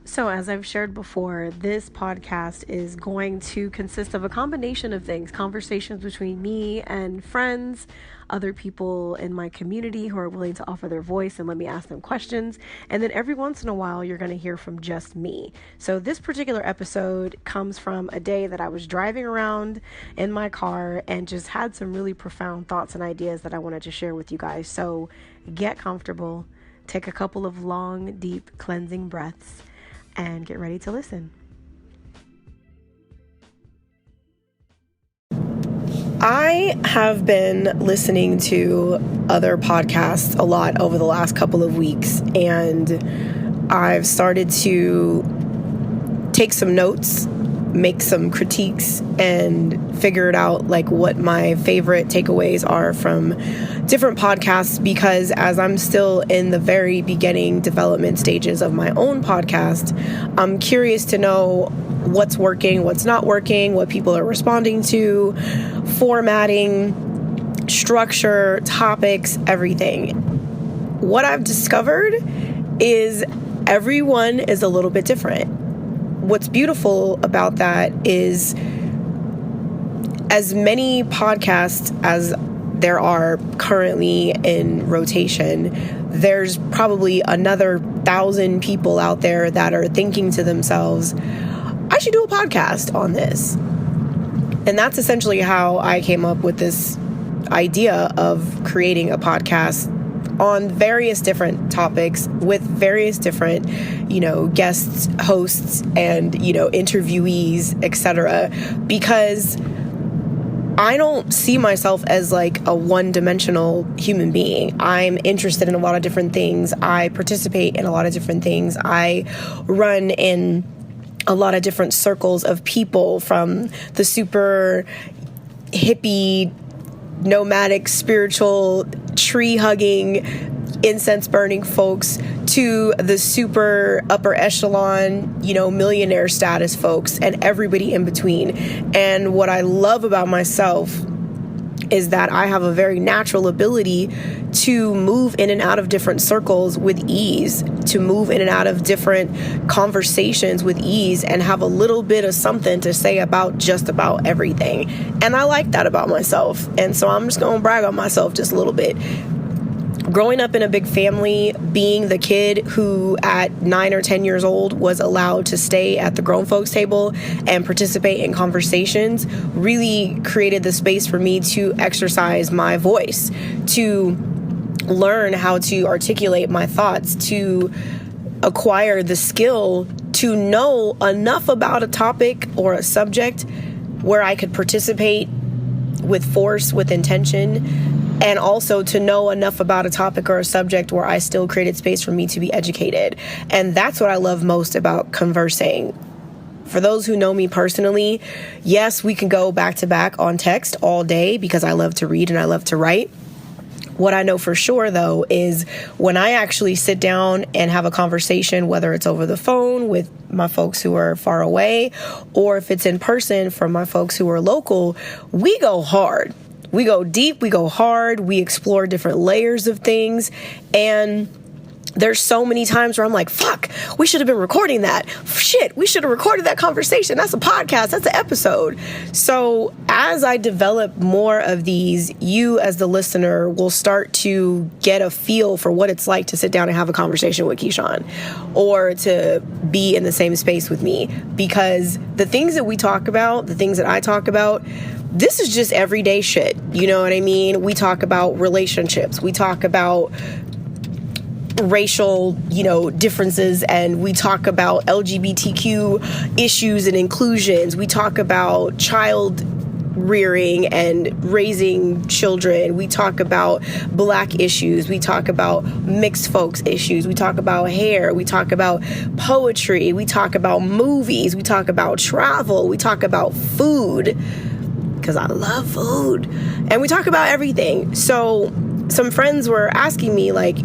So as I've shared before, this podcast is going to consist of a combination of things, conversations between me and friends, other people in my community who are willing to offer their voice and let me ask them questions. And then every once in a while, you're going to hear from just me. So this particular episode comes from a day that I was driving around in my car and just had some really profound thoughts and ideas that I wanted to share with you guys. So get comfortable, take a couple of long, deep, cleansing breaths, and get ready to listen. I have been listening to other podcasts a lot over the last couple of weeks, and I've started to take some notes, make some critiques, and figure it out, like what my favorite takeaways are from different podcasts, because as I'm still in the very beginning development stages of my own podcast, I'm curious to know what's working, what's not working, what people are responding to, formatting, structure, topics, everything. What I've discovered is everyone is a little bit different. What's beautiful about that is as many podcasts as there are currently in rotation, there's probably another 1,000 people out there that are thinking to themselves, I should do a podcast on this. And that's essentially how I came up with this idea of creating a podcast on various different topics with various different, guests, hosts, and, interviewees, etc. Because I don't see myself as like a one-dimensional human being. I'm interested in a lot of different things. I participate in a lot of different things. I run in a lot of different circles of people, from the super hippie, nomadic, spiritual, tree-hugging, incense-burning folks to the super upper echelon, millionaire status folks, and everybody in between. And what I love about myself is that I have a very natural ability to move in and out of different circles with ease, to move in and out of different conversations with ease, and have a little bit of something to say about just about everything. And I like that about myself. And so I'm just going to brag on myself just a little bit. Growing up in a big family, being the kid who at 9 or 10 years old was allowed to stay at the grown folks table and participate in conversations, really created the space for me to exercise my voice, to learn how to articulate my thoughts, to acquire the skill to know enough about a topic or a subject where I could participate with force, with intention, and also to know enough about a topic or a subject where I still created space for me to be educated. And that's what I love most about conversing. For those who know me personally, yes, we can go back to back on text all day because I love to read and I love to write. What I know for sure, though, is when I actually sit down and have a conversation, whether it's over the phone with my folks who are far away, or if it's in person for my folks who are local, we go hard. We go deep, we go hard, we explore different layers of things, and there's so many times where I'm like, fuck, we should have been recording that. Shit, we should have recorded that conversation. That's a podcast, that's an episode. So as I develop more of these, you as the listener will start to get a feel for what it's like to sit down and have a conversation with Keisean, or to be in the same space with me. Because the things that we talk about, the things that I talk about, this is just everyday shit. You know what I mean? We talk about relationships. We talk about racial, differences, and we talk about LGBTQ issues and inclusions. We talk about child rearing and raising children. We talk about Black issues. We talk about mixed folks issues. We talk about hair. We talk about poetry. We talk about movies. We talk about travel. We talk about food, because I love food. And we talk about everything. So some friends were asking me, like,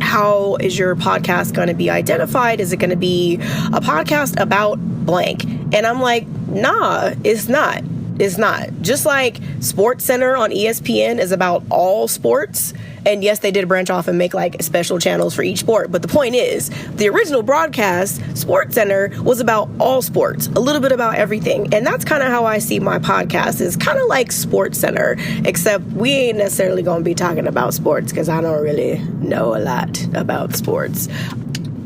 how is your podcast going to be identified? Is it going to be a podcast about blank? And I'm like, nah, it's not. It's not. Just like Sports Center on ESPN is about all sports. And yes, they did branch off and make like special channels for each sport. But the point is, the original broadcast, Sports Center, was about all sports, a little bit about everything. And that's kind of how I see my podcast, is kind of like Sports Center, except we ain't necessarily going to be talking about sports because I don't really know a lot about sports.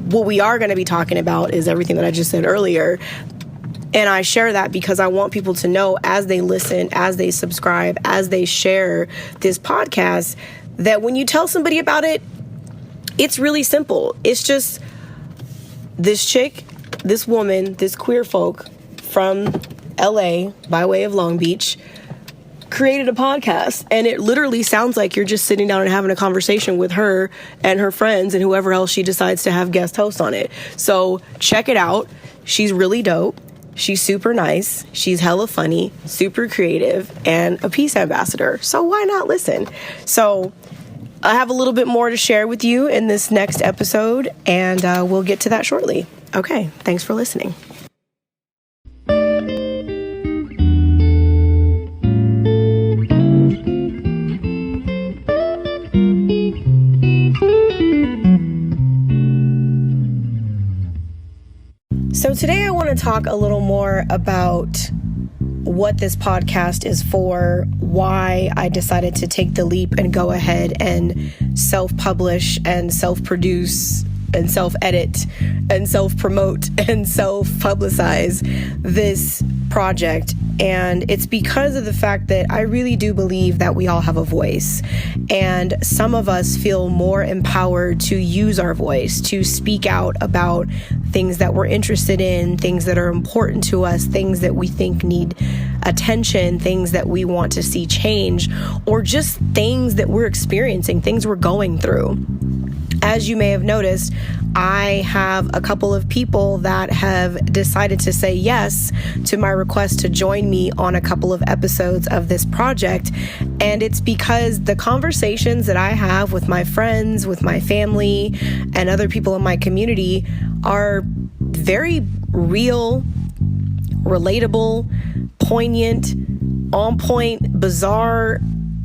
What we are going to be talking about is everything that I just said earlier. And I share that because I want people to know, as they listen, as they subscribe, as they share this podcast, that when you tell somebody about it, it's really simple. It's just this chick, this woman, this queer folk from LA by way of Long Beach created a podcast. And it literally sounds like you're just sitting down and having a conversation with her and her friends and whoever else she decides to have guest host on it. So check it out. She's really dope. She's super nice. She's hella funny, super creative, and a peace ambassador. So why not listen? So I have a little bit more to share with you in this next episode, and we'll get to that shortly. Okay, thanks for listening. So today I want to talk a little more about what this podcast is for, why I decided to take the leap and go ahead and self-publish and self-produce and self-edit and self-promote and self-publicize this project. And it's because of the fact that I really do believe that we all have a voice. And some of us feel more empowered to use our voice, to speak out about things that we're interested in, things that are important to us, things that we think need attention, things that we want to see change, or just things that we're experiencing, things we're going through. As you may have noticed, I have a couple of people that have decided to say yes to my request to join me on a couple of episodes of this project. And it's because the conversations that I have with my friends, with my family, and other people in my community are very real, relatable, poignant, on point, bizarre,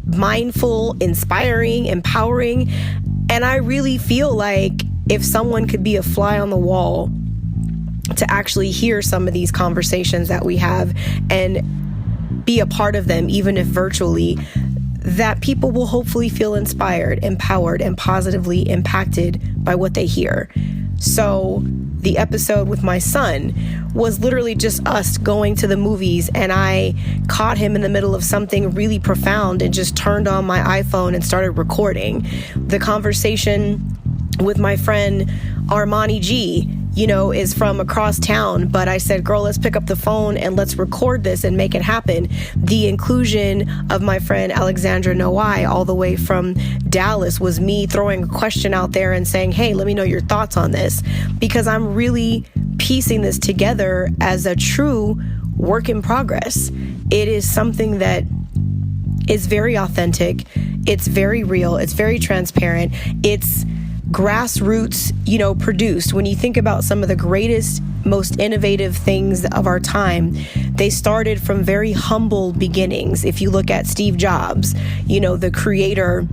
mindful, inspiring, empowering. And I really feel like if someone could be a fly on the wall to actually hear some of these conversations that we have and be a part of them, even if virtually, that people will hopefully feel inspired, empowered, and positively impacted by what they hear. So the episode with my son was literally just us going to the movies, and I caught him in the middle of something really profound and just turned on my iPhone and started recording. The conversation with my friend Armani G, is from across town, but I said, girl, let's pick up the phone and let's record this and make it happen. The inclusion of my friend Alexandra Noai all the way from Dallas was me throwing a question out there and saying, hey, let me know your thoughts on this, because I'm really piecing this together as a true work in progress. It is something that is very authentic. It's very real. It's very transparent. It's grassroots, produced. When you think about some of the greatest, most innovative things of our time, they started from very humble beginnings. If you look at Steve Jobs, the creator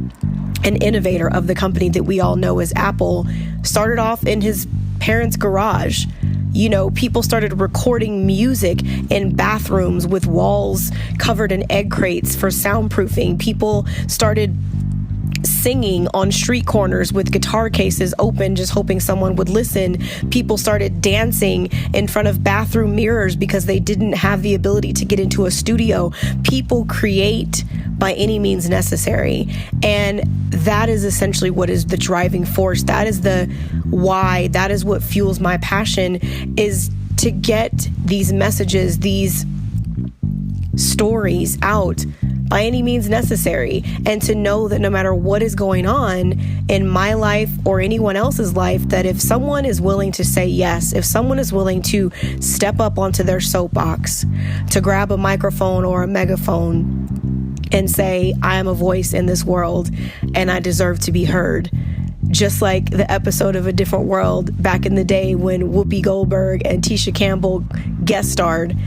and innovator of the company that we all know as Apple, started off in his parents' garage. People started recording music in bathrooms with walls covered in egg crates for soundproofing. People started singing on street corners with guitar cases open, just hoping someone would listen. People started dancing in front of bathroom mirrors because they didn't have the ability to get into a studio. People create by any means necessary. And that is essentially what is the driving force. That is the why. That is what fuels my passion, is to get these messages, these stories out by any means necessary, and to know that no matter what is going on in my life or anyone else's life, that if someone is willing to say yes, if someone is willing to step up onto their soapbox, to grab a microphone or a megaphone and say, I am a voice in this world and I deserve to be heard, Just like the episode of A Different World back in the day when Whoopi Goldberg and Tisha Campbell guest starred.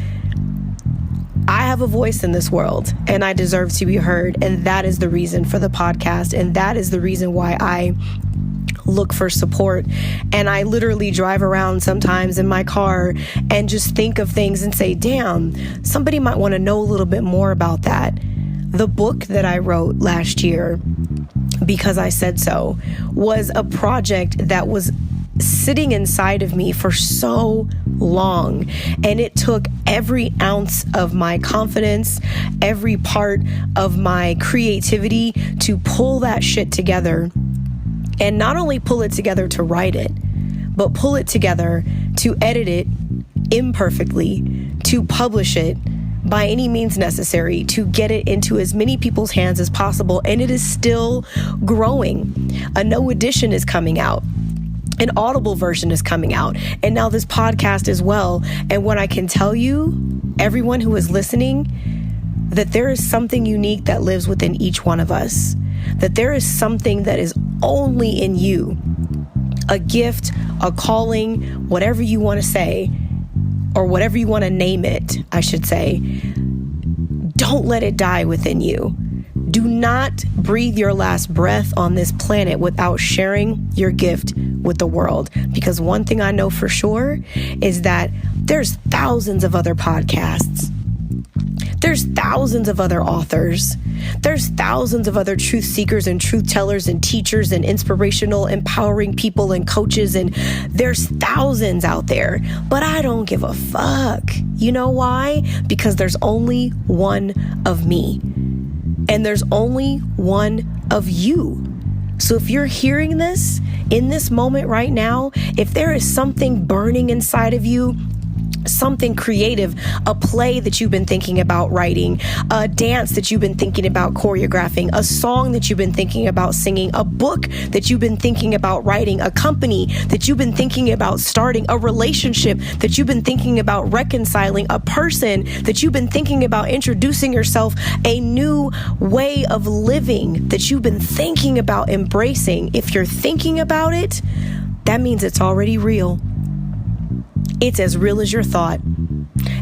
I have a voice in this world and I deserve to be heard. And that is the reason for the podcast. And that is the reason why I look for support. And I literally drive around sometimes in my car and just think of things and say, damn, somebody might want to know a little bit more about that. The book that I wrote last year, Because I Said So, was a project that was sitting inside of me for so long. And it took every ounce of my confidence, every part of my creativity to pull that shit together. And not only pull it together to write it, but pull it together to edit it imperfectly, to publish it by any means necessary, to get it into as many people's hands as possible. And it is still growing. A no edition is coming out. An Audible version is coming out. And now this podcast as well. And what I can tell you, everyone who is listening, that there is something unique that lives within each one of us. That there is something that is only in you. A gift, a calling, whatever you want to say, or whatever you want to name it, I should say. Don't let it die within you. Do not breathe your last breath on this planet without sharing your gift with the world. Because one thing I know for sure is that there's thousands of other podcasts. There's thousands of other authors. There's thousands of other truth seekers and truth tellers and teachers and inspirational, empowering people and coaches. And there's thousands out there. But I don't give a fuck. You know why? Because there's only one of me. And there's only one of you. So if you're hearing this in this moment right now, if there is something burning inside of you, something creative, a play that you've been thinking about writing, a dance that you've been thinking about choreographing, a song that you've been thinking about singing, a book that you've been thinking about writing, a company that you've been thinking about starting, a relationship that you've been thinking about reconciling, a person that you've been thinking about introducing yourself, a new way of living that you've been thinking about embracing. If you're thinking about it, that means it's already real. It's as real as your thought.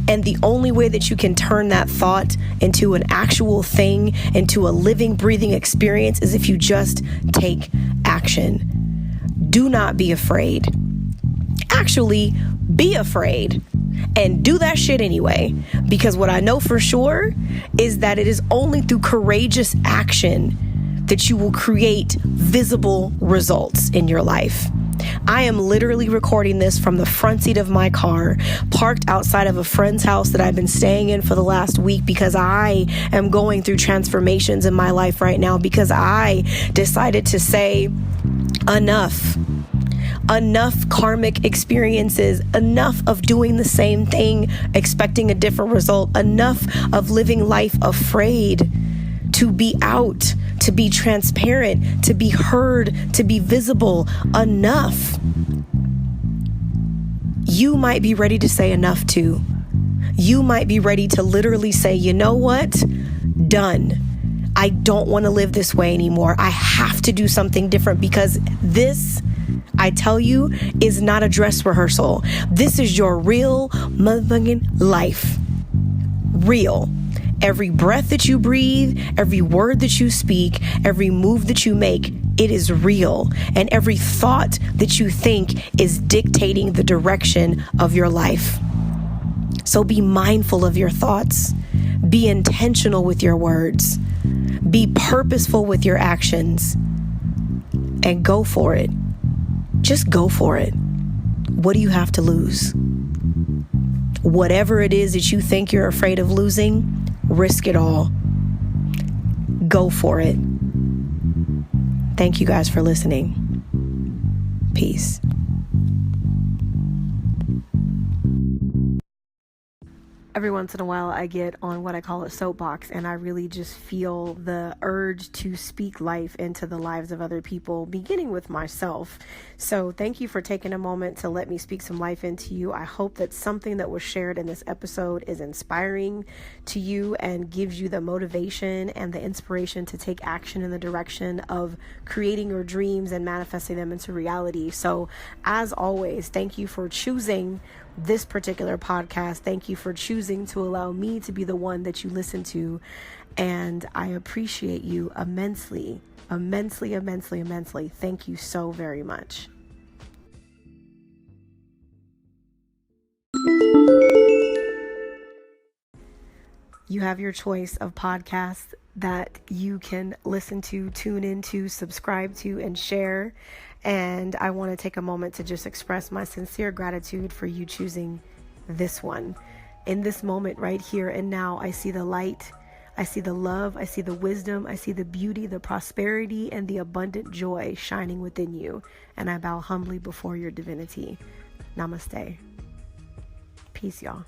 And the only way that you can turn that thought into an actual thing, into a living, breathing experience, is if you just take action. Do not be afraid. Actually, be afraid and do that shit anyway. Because what I know for sure is that it is only through courageous action that you will create visible results in your life. I am literally recording this from the front seat of my car, parked outside of a friend's house that I've been staying in for the last week because I am going through transformations in my life right now, because I decided to say enough. Enough karmic experiences, enough of doing the same thing, expecting a different result, enough of living life afraid to be out, to be transparent, to be heard, to be visible. Enough. You might be ready to say enough too. You might be ready to literally say, you know what? Done. I don't want to live this way anymore. I have to do something different, because this, I tell you, is not a dress rehearsal. This is your real motherfucking life. Real. Every breath that you breathe, every word that you speak, every move that you make, it is real. And every thought that you think is dictating the direction of your life. So be mindful of your thoughts. Be intentional with your words. Be purposeful with your actions. And go for it. Just go for it. What do you have to lose? Whatever it is that you think you're afraid of losing, risk it all. Go for it. Thank you guys for listening. Peace. every once in a while I get on what I call a soapbox, and I really just feel the urge to speak life into the lives of other people, beginning with myself. So thank you for taking a moment to let me speak some life into you. I hope that something that was shared in this episode is inspiring to you and gives you the motivation and the inspiration to take action in the direction of creating your dreams and manifesting them into reality. So as always, thank you for choosing this particular podcast. Thank you for choosing to allow me to be the one that you listen to. And I appreciate you immensely, immensely, immensely, immensely. Thank you so very much. You have your choice of podcasts that you can listen to, tune into, subscribe to, and share. And I want to take a moment to just express my sincere gratitude for you choosing this one. In this moment right here and now, I see the light, I see the love, I see the wisdom, I see the beauty, the prosperity, and the abundant joy shining within you. And I bow humbly before your divinity. Namaste. Peace, y'all.